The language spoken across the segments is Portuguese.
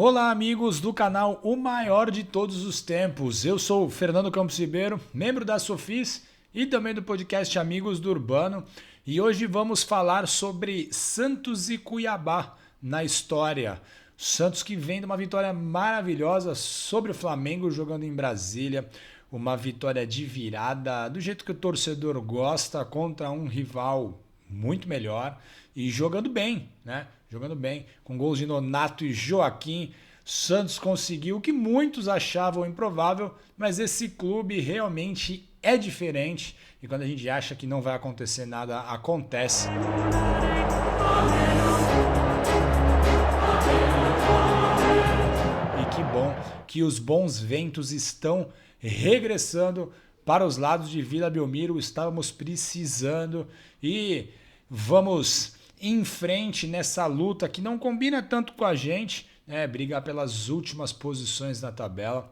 Olá, amigos do canal O Maior de Todos os Tempos. Eu sou o Fernando Campos Ribeiro, membro da Sofis e também do podcast Amigos do Urbano. E hoje vamos falar sobre Santos e Cuiabá na história. Santos que vem de uma vitória maravilhosa sobre o Flamengo jogando em Brasília. Uma vitória de virada, do jeito que o torcedor gosta, contra um rival muito melhor e jogando bem, né? Jogando bem, com gols de Nonato e Joaquim. Santos conseguiu o que muitos achavam improvável, mas esse clube realmente é diferente e quando a gente acha que não vai acontecer nada, acontece. E que bom que os bons ventos estão regressando para os lados de Vila Belmiro. Estávamos precisando e vamos em frente nessa luta que não combina tanto com a gente, né? Brigar pelas últimas posições na tabela,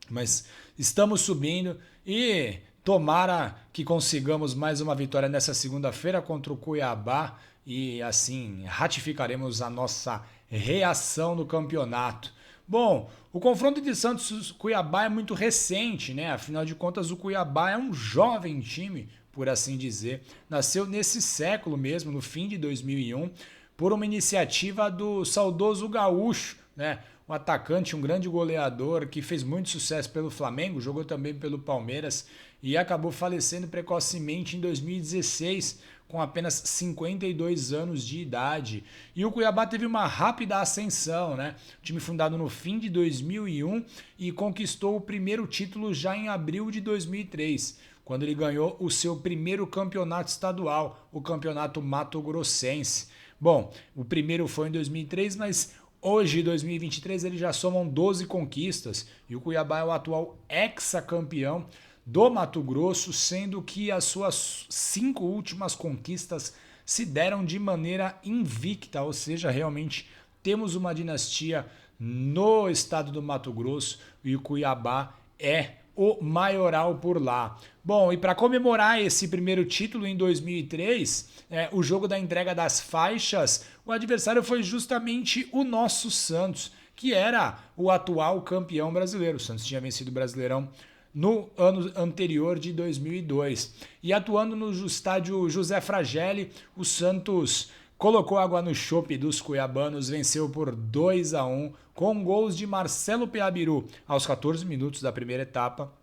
mas estamos subindo e tomara que consigamos mais uma vitória nessa segunda-feira contra o Cuiabá e assim ratificaremos a nossa reação no campeonato. Bom, o confronto entre Santos e Cuiabá é muito recente, né? Afinal de contas, o Cuiabá é um jovem time, por assim dizer. Nasceu nesse século mesmo, no fim de 2001, por uma iniciativa do saudoso Gaúcho, né? Um atacante, um grande goleador que fez muito sucesso pelo Flamengo, jogou também pelo Palmeiras e acabou falecendo precocemente em 2016, com apenas 52 anos de idade. E o Cuiabá teve uma rápida ascensão, né? O time fundado no fim de 2001 e conquistou o primeiro título já em abril de 2003, quando ele ganhou o seu primeiro campeonato estadual, o Campeonato Mato Grossense. Bom, o primeiro foi em 2003, mas hoje, em 2023, eles já somam 12 conquistas e o Cuiabá é o atual hexacampeão do Mato Grosso, sendo que as suas 5 últimas conquistas se deram de maneira invicta, ou seja, realmente temos uma dinastia no estado do Mato Grosso e o Cuiabá é o maioral por lá. Bom, e para comemorar esse primeiro título em 2003, o jogo da entrega das faixas, o adversário foi justamente o nosso Santos, que era o atual campeão brasileiro. O Santos tinha vencido o Brasileirão no ano anterior de 2002. E atuando no estádio José Fragelli, o Santos colocou água no chope dos cuiabanos, venceu por 2-1, com gols de Marcelo Peabiru aos 14 minutos da primeira etapa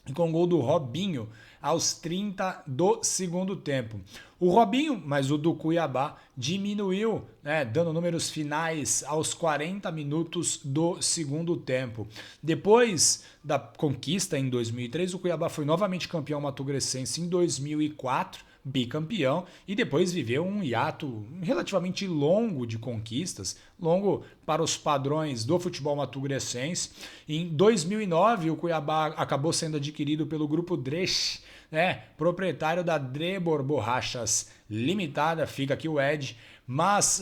e com gol do Robinho aos 30 do segundo tempo. O Robinho, mas o do Cuiabá, diminuiu, né, dando números finais aos 40 minutos do segundo tempo. Depois da conquista em 2003, o Cuiabá foi novamente campeão mato-grossense em 2004, bicampeão, e depois viveu um hiato relativamente longo de conquistas, longo para os padrões do futebol mato-grossense. Em 2009, o Cuiabá acabou sendo adquirido pelo Grupo Dresch, né, proprietário da Drebor Borrachas Limitada, fica aqui o Ed, mas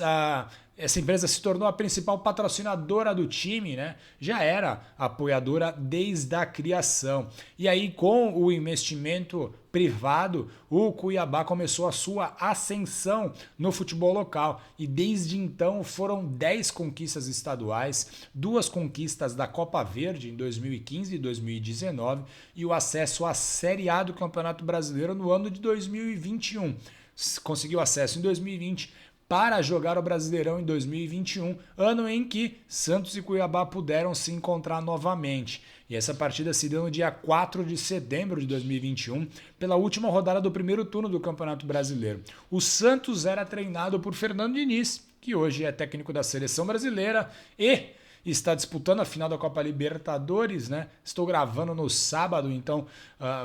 essa empresa se tornou a principal patrocinadora do time, né? Já era apoiadora desde a criação. E aí, com o investimento privado, o Cuiabá começou a sua ascensão no futebol local. E desde então foram 10 conquistas estaduais, 2 conquistas da Copa Verde em 2015 e 2019 e o acesso à Série A do Campeonato Brasileiro no ano de 2021. Conseguiu acesso em 2020 para jogar o Brasileirão em 2021, ano em que Santos e Cuiabá puderam se encontrar novamente. E essa partida se deu no dia 4 de setembro de 2021, pela última rodada do primeiro turno do Campeonato Brasileiro. O Santos era treinado por Fernando Diniz, que hoje é técnico da Seleção Brasileira e está disputando a final da Copa Libertadores, né? Estou gravando no sábado, então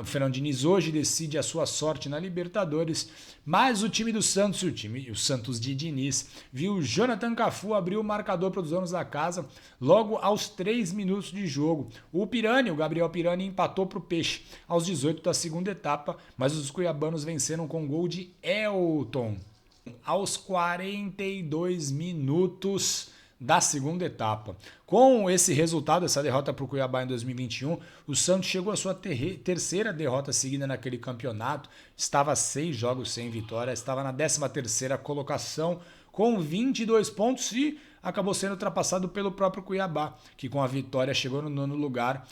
o Fernando Diniz hoje decide a sua sorte na Libertadores, mas o time do Santos, o Santos de Diniz, viu o Jonathan Cafu abrir o marcador para os donos da casa logo aos 3 minutos de jogo. O Gabriel Pirani, empatou para o Peixe aos 18 da segunda etapa, mas os cuiabanos venceram com gol de Elton aos 42 minutos da segunda etapa. Com esse resultado, essa derrota para o Cuiabá em 2021, o Santos chegou à sua terceira derrota seguida naquele campeonato, estava 6 jogos sem vitória, estava na 13ª colocação com 22 pontos e acabou sendo ultrapassado pelo próprio Cuiabá, que com a vitória chegou no 9º lugar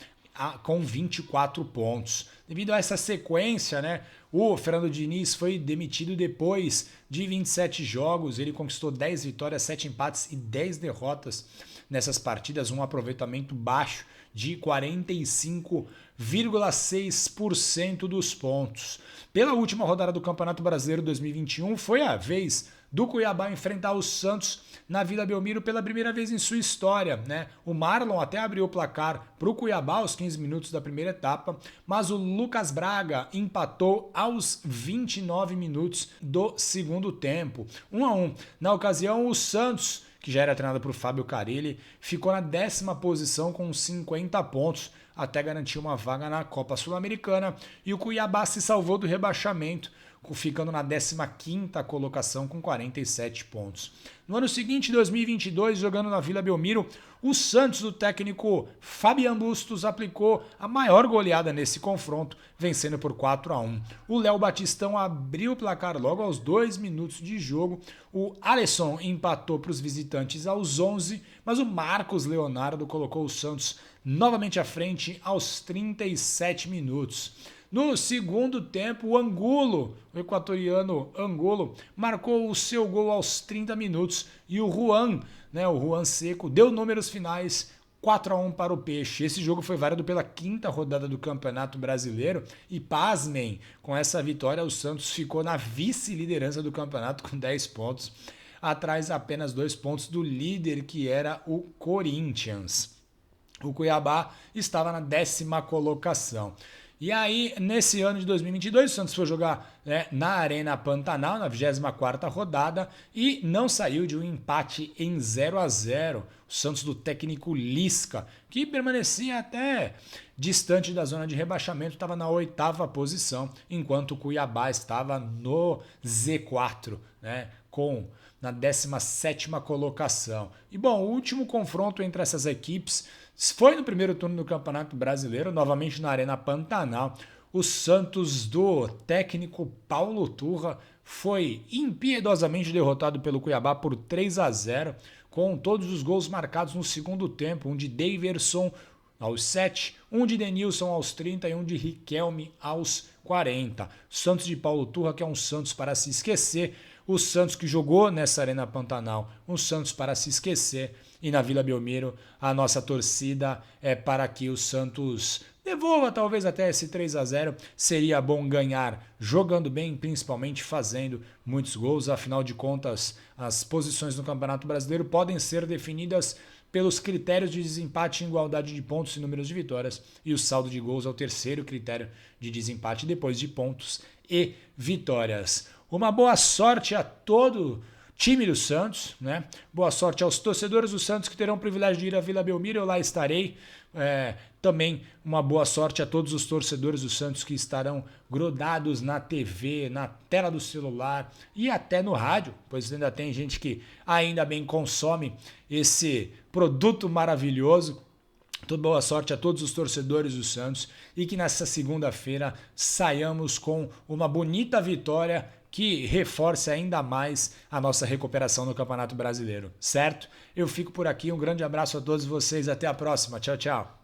com 24 pontos. Devido a essa sequência, né, o Fernando Diniz foi demitido depois de 27 jogos. Ele conquistou 10 vitórias, 7 empates e 10 derrotas nessas partidas, um aproveitamento baixo de 45,6% dos pontos. Pela última rodada do Campeonato Brasileiro 2021, foi a vez do Cuiabá enfrentar o Santos na Vila Belmiro pela primeira vez em sua história, né? O Marlon até abriu o placar para o Cuiabá aos 15 minutos da primeira etapa, mas o Lucas Braga empatou aos 29 minutos do segundo tempo. 1-1. Na ocasião, o Santos, que já era treinado por Fábio Carille, ficou na 10ª posição com 50 pontos, até garantir uma vaga na Copa Sul-Americana, e o Cuiabá se salvou do rebaixamento, ficando na 15ª colocação com 47 pontos. No ano seguinte, 2022, jogando na Vila Belmiro, o Santos, do técnico Fabian Bustos, aplicou a maior goleada nesse confronto, vencendo por 4-1. O Léo Batistão abriu o placar logo aos 2 minutos de jogo. O Alisson empatou para os visitantes aos 11, mas o Marcos Leonardo colocou o Santos novamente à frente aos 37 minutos. No segundo tempo, o Angulo, o equatoriano Angulo, marcou o seu gol aos 30 minutos e o Juan Seco, deu números finais, 4-1 para o Peixe. Esse jogo foi válido pela 5ª rodada do Campeonato Brasileiro e, pasmem, com essa vitória o Santos ficou na vice-liderança do campeonato com 10 pontos, atrás apenas 2 pontos do líder, que era o Corinthians. O Cuiabá estava na 10ª colocação. E aí, nesse ano de 2022, o Santos foi jogar, né, na Arena Pantanal, na 24ª rodada, e não saiu de um empate em 0-0. O Santos do técnico Lisca, que permanecia até distante da zona de rebaixamento, estava na 8ª posição, enquanto o Cuiabá estava no Z4, né, na 17ª colocação. E bom, o último confronto entre essas equipes foi no primeiro turno do Campeonato Brasileiro, novamente na Arena Pantanal. O Santos do técnico Paulo Turra foi impiedosamente derrotado pelo Cuiabá por 3-0, com todos os gols marcados no segundo tempo, um de Daverson aos 7, um de Denilson aos 30 e um de Riquelme aos 40. Santos de Paulo Turra, que é um Santos para se esquecer, o Santos que jogou nessa Arena Pantanal, um Santos para se esquecer, e na Vila Belmiro a nossa torcida é para que o Santos devolva talvez até esse 3-0. Seria bom ganhar jogando bem, principalmente fazendo muitos gols. Afinal de contas, as posições no Campeonato Brasileiro podem ser definidas pelos critérios de desempate em igualdade de pontos e números de vitórias, e o saldo de gols é o terceiro critério de desempate depois de pontos e vitórias. Uma boa sorte a todo time do Santos, né? Boa sorte aos torcedores do Santos que terão o privilégio de ir à Vila Belmiro, eu lá estarei. Também uma boa sorte a todos os torcedores do Santos que estarão grudados na TV, na tela do celular e até no rádio, pois ainda tem gente que ainda bem consome esse produto maravilhoso. Toda boa sorte a todos os torcedores do Santos e que nessa segunda-feira saiamos com uma bonita vitória que reforce ainda mais a nossa recuperação no Campeonato Brasileiro, certo? Eu fico por aqui, um grande abraço a todos vocês, até a próxima, tchau, tchau.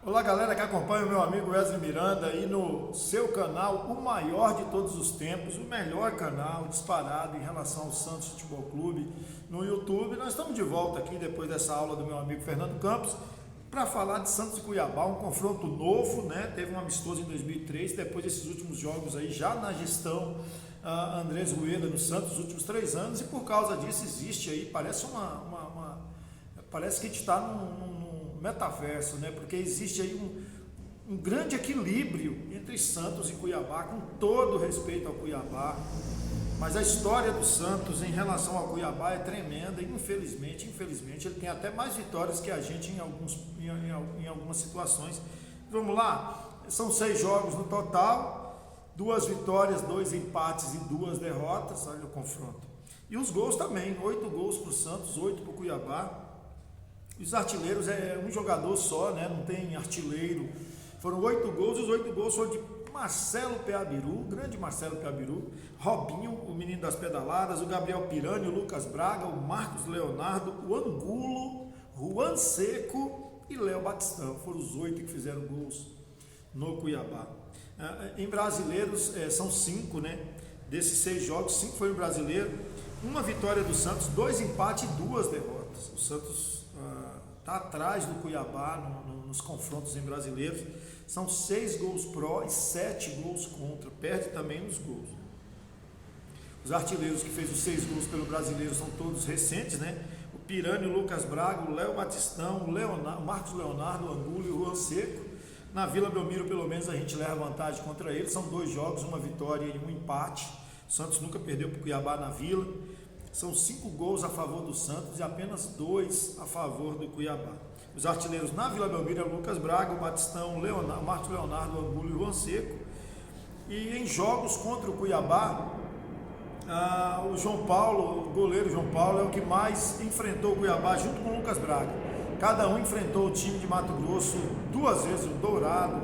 Olá galera que acompanha o meu amigo Wesley Miranda aí no seu canal, o maior de todos os tempos, o melhor canal disparado em relação ao Santos Futebol Clube no YouTube. Nós estamos de volta aqui depois dessa aula do meu amigo Fernando Campos para falar de Santos e Cuiabá, um confronto novo, né? Teve um amistoso em 2003, depois desses últimos jogos aí já na gestão Andrés Rueda no Santos, os últimos 3 anos, e por causa disso existe aí, parece parece que a gente está num metaverso, né? Porque existe aí um grande equilíbrio entre Santos e Cuiabá, com todo respeito ao Cuiabá, mas a história do Santos em relação ao Cuiabá é tremenda, e infelizmente ele tem até mais vitórias que a gente em algumas situações. Vamos lá, são 6 jogos no total, 2 vitórias, 2 empates e 2 derrotas, olha o confronto. E os gols também, 8 gols para o Santos, 8 para o Cuiabá. Os artilheiros é um jogador só, né? Não tem artilheiro. Foram 8 gols, e os 8 gols foram de Marcelo Peabiru, grande Marcelo Peabiru, Robinho, o menino das pedaladas, o Gabriel Pirani, o Lucas Braga, o Marcos Leonardo, o Angulo, Juan Seco e Léo Batistão. Foram os 8 que fizeram gols no Cuiabá. Em brasileiros, são 5, né? Desses 6 jogos, 5 foram brasileiro, uma vitória do Santos, 2 empates e 2 derrotas. O Santos está atrás do Cuiabá nos confrontos em brasileiros. São 6 gols pró e 7 gols contra. Perde também nos gols. Os artilheiros que fez os 6 gols pelo brasileiro são todos recentes, né? O Pirani, o Lucas Braga, o Léo Batistão, o Marcos Leonardo, o Angulo e o Juan Seco. Na Vila Belmiro, pelo menos, a gente leva vantagem contra eles. São 2 jogos, uma vitória e um empate. O Santos nunca perdeu para o Cuiabá na Vila. São 5 gols a favor do Santos e apenas 2 a favor do Cuiabá. Os artilheiros na Vila Belmiro é o Lucas Braga, o Batistão, o Marcos Leonardo, o Angulo e o Juan Seco. E em jogos contra o Cuiabá, o João Paulo, o goleiro João Paulo, é o que mais enfrentou o Cuiabá junto com o Lucas Braga. Cada um enfrentou o time de Mato Grosso 2 vezes, o Dourado,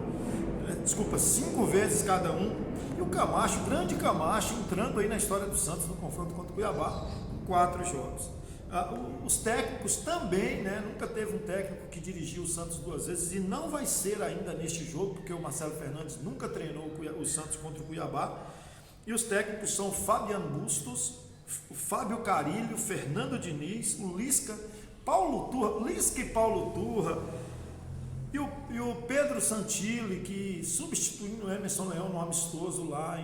5 vezes cada um. E o Camacho, o grande Camacho, entrando aí na história do Santos no confronto contra o Cuiabá, 4 jogos. Os técnicos também, né? Nunca teve um técnico que dirigiu o Santos 2 vezes e não vai ser ainda neste jogo, porque o Marcelo Fernandes nunca treinou o Santos contra o Cuiabá. E os técnicos são o Fabiano Bustos, o Fábio Carilho, o Fernando Diniz, o Lisca, Paulo Turra, Lisca e Paulo Turra, e o Pedro Santilli, que substituindo o Emerson Leão no amistoso lá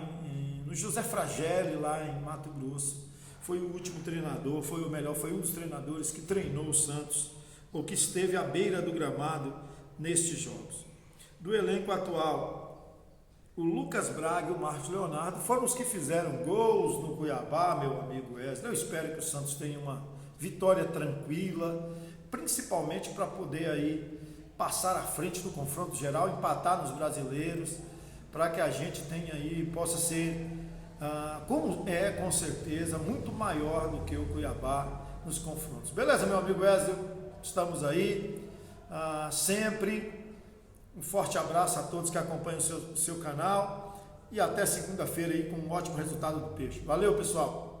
no José Fragelli, lá em Mato Grosso. Foi o último treinador, foi um dos treinadores que treinou o Santos, ou que esteve à beira do gramado nestes jogos. Do elenco atual, o Lucas Braga e o Marcos Leonardo foram os que fizeram gols no Cuiabá, meu amigo Wesley. Eu espero que o Santos tenha uma vitória tranquila, principalmente para poder aí passar à frente do confronto geral, empatar nos brasileiros, para que a gente tenha aí, possa ser, com certeza, muito maior do que o Cuiabá nos confrontos. Beleza, meu amigo Wesley? Estamos aí, sempre. Um forte abraço a todos que acompanham o seu canal e até segunda-feira aí com um ótimo resultado do Peixe. Valeu, pessoal!